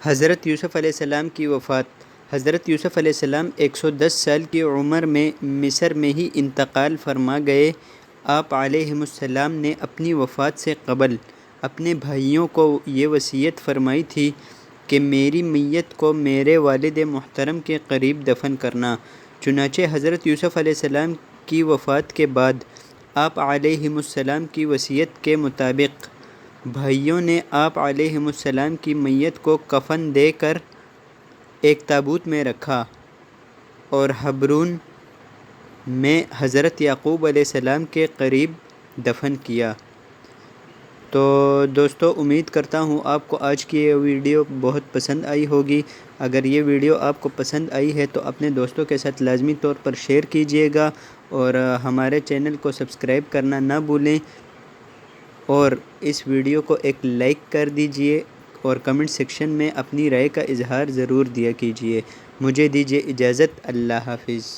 حضرت یوسف علیہ السلام کی وفات۔ حضرت یوسف علیہ السلام 110 سال کی عمر میں مصر میں ہی انتقال فرما گئے۔ آپ علیہ السلام نے اپنی وفات سے قبل اپنے بھائیوں کو یہ وصیت فرمائی تھی کہ میری میت کو میرے والد محترم کے قریب دفن کرنا۔ چنانچہ حضرت یوسف علیہ السلام کی وفات کے بعد آپ علیہ السلام کی وصیت کے مطابق بھائیوں نے آپ علیہ السلام کی میت کو کفن دے کر ایک تابوت میں رکھا اور حبرون میں حضرت یعقوب علیہ السلام کے قریب دفن کیا۔ تو دوستو، امید کرتا ہوں آپ کو آج کی یہ ویڈیو بہت پسند آئی ہوگی۔ اگر یہ ویڈیو آپ کو پسند آئی ہے تو اپنے دوستوں کے ساتھ لازمی طور پر شیئر کیجئے گا اور ہمارے چینل کو سبسکرائب کرنا نہ بھولیں، اور اس ویڈیو کو ایک لائک کر دیجئے اور کمنٹ سیکشن میں اپنی رائے کا اظہار ضرور دیا کیجئے۔ مجھے دیجئے اجازت۔ اللہ حافظ۔